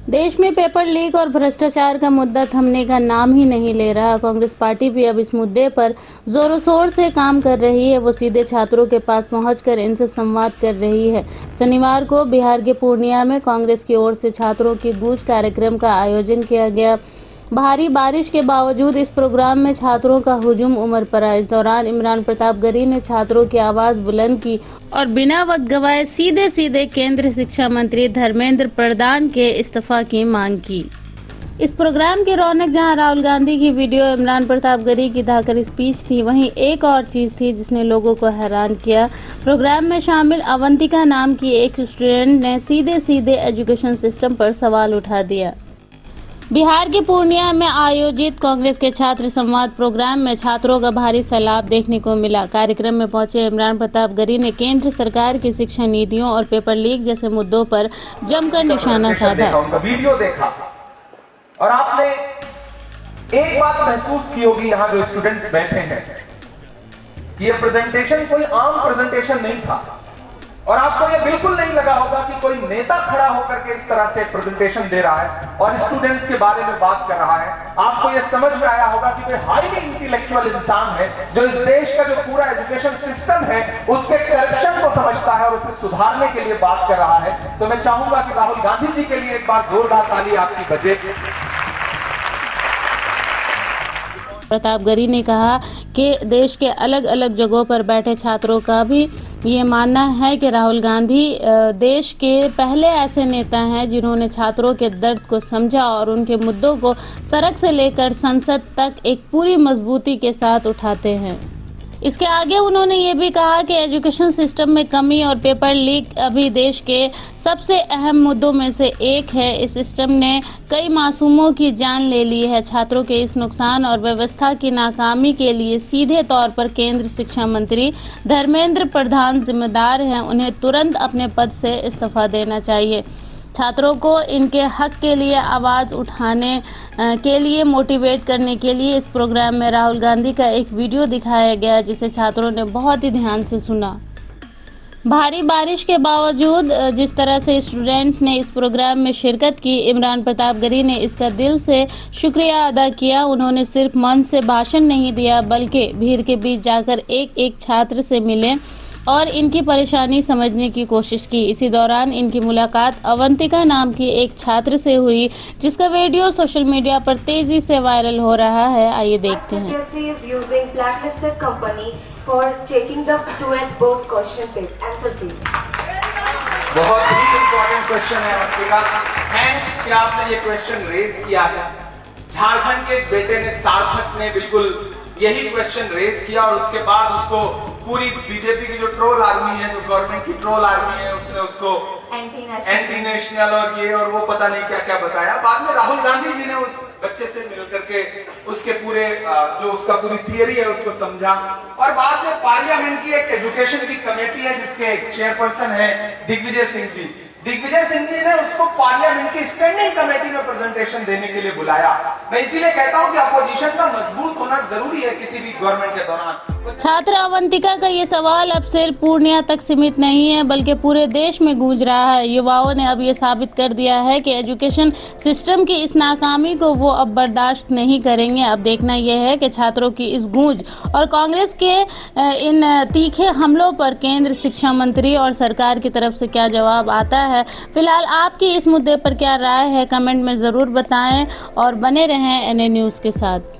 देश में paper leak और भ्रष्टाचार का मुद्दा थमने का नाम ही नहीं ले रहा। कांग्रेस पार्टी भी अब इस मुद्दे पर जोरों शोर से काम कर रही है। वो सीधे छात्रों के पास पहुंचकर इनसे संवाद कर रही है। शनिवार को बिहार के पूर्णिया में कांग्रेस की ओर से छात्रों की गूंज कार्यक्रम का आयोजन किया गया। भारी बारिश के बावजूद इस प्रोग्राम में छात्रों का हुजूम उमड़ पड़ा। इस दौरान इमरान प्रतापगढ़ी ने छात्रों की आवाज बुलंद की और बिना वक्त गवाए सीधे केंद्रीय शिक्षा मंत्री धर्मेंद्र प्रधान के इस्तीफा की मांग की। इस प्रोग्राम की रौनक जहां राहुल गांधी की वीडियो, इमरान प्रतापगढ़ी की धाकर स्पीच थी, वहीं एक और चीज थी जिसने लोगों को हैरान किया। प्रोग्राम में शामिल अवंतिका नाम की एक स्टूडेंट ने सीधे एजुकेशन सिस्टम पर सवाल उठा दिया। बिहार के पूर्णिया में आयोजित कांग्रेस के छात्र संवाद प्रोग्राम में छात्रों का भारी सैलाब देखने को मिला। कार्यक्रम में पहुंचे इमरान प्रतापगढ़ी ने केंद्र सरकार की शिक्षा नीतियों और पेपर लीक जैसे मुद्दों पर जमकर निशाना साधा। वीडियो देखा और आपने एक बात महसूस की होगी, यहाँ जो स्टूडेंट्स बैठे हैं, कि ये प्रेजेंटेशन कोई आम प्रेजेंटेशन नहीं था और आपको ये बिल्कुल नहीं लगा होगा कि कोई नेता खड़ा होकर के इस तरह से प्रेजेंटेशन दे रहा है और स्टूडेंट्स के बारे में बात कर रहा है। आपको ये समझ में आया होगा कि कोई हाईली इंटेलेक्चुअल इंसान है जो इस देश का जो पूरा एजुकेशन सिस्टम है उसके करप्शन को समझता है और उसे सुधारने के लिए बात कर रहा है। तो मैं चाहूंगा कि राहुल गांधी जी के लिए एक बार जोरदार ताली आपकी बजे। प्रतापगढ़ी ने कहा कि देश के अलग अलग जगहों पर बैठे छात्रों का भी ये मानना है कि राहुल गांधी देश के पहले ऐसे नेता हैं जिन्होंने छात्रों के दर्द को समझा और उनके मुद्दों को सड़क से लेकर संसद तक एक पूरी मजबूती के साथ उठाते हैं। इसके आगे उन्होंने ये भी कहा कि एजुकेशन सिस्टम में कमी और पेपर लीक अभी देश के सबसे अहम मुद्दों में से एक है। इस सिस्टम ने कई मासूमों की जान ले ली है। छात्रों के इस नुकसान और व्यवस्था की नाकामी के लिए सीधे तौर पर केंद्र शिक्षा मंत्री धर्मेंद्र प्रधान जिम्मेदार हैं। उन्हें तुरंत अपने पद से इस्तीफा देना चाहिए। छात्रों को इनके हक के लिए आवाज़ उठाने के लिए मोटिवेट करने के लिए इस प्रोग्राम में राहुल गांधी का एक वीडियो दिखाया गया जिसे छात्रों ने बहुत ही ध्यान से सुना। भारी बारिश के बावजूद जिस तरह से स्टूडेंट्स ने इस प्रोग्राम में शिरकत की, इमरान प्रतापगढ़ी ने इसका दिल से शुक्रिया अदा किया। उन्होंने सिर्फ मंच से भाषण नहीं दिया बल्कि भीड़ के बीच जाकर एक छात्र से मिले और इनकी परेशानी समझने की कोशिश की। इसी दौरान इनकी मुलाकात अवंतिका नाम की एक छात्र से हुई जिसका वीडियो सोशल मीडिया पर तेजी से वायरल हो रहा है। आइए देखते हैं। बहुत ही इम्पोर्टेंट क्वेश्चन है अवंतिका, थैंक्स कि आपने ये क्वेश्चन रेज किया है। झारखंड के बेटे ने, सार्थक ने बिल्कुल यही क्वेश्चन रेज किया और उसके बाद उसको पूरी बीजेपी की जो ट्रोल आर्मी है, जो गवर्नमेंट की ट्रोल आर्मी है, उसने उसको एंटी नेशनल और ये और वो पता नहीं क्या क्या बताया। बाद में राहुल गांधी जी ने उस बच्चे से मिलकर के उसके पूरे जो उसका पूरी थियरी है उसको समझा और बाद में पार्लियामेंट की एक एजुकेशन की कमेटी है जिसके चेयरपर्सन है दिग्विजय सिंह जी। दिग्विजय सिंह जी ने उसको पार्लियामेंट की स्टैंडिंग कमेटी में प्रेजेंटेशन देने के लिए बुलाया। मैं इसीलिए कहता हूं कि अपोजिशन का मजबूत होना जरूरी है किसी भी गवर्नमेंट के दौरान। छात्र अवंतिका का ये सवाल अब सिर्फ पूर्णिया तक सीमित नहीं है बल्कि पूरे देश में गूंज रहा है। युवाओं ने अब ये साबित कर दिया है कि एजुकेशन सिस्टम की इस नाकामी को वो अब बर्दाश्त नहीं करेंगे। अब देखना यह है कि छात्रों की इस गूंज और कांग्रेस के इन तीखे हमलों पर केंद्र शिक्षा मंत्री और सरकार की तरफ से क्या जवाब आता है। फिलहाल आपकी इस मुद्दे पर क्या राय है, कमेंट में जरूर बताएं और बने रहें एनए न्यूज़ के साथ।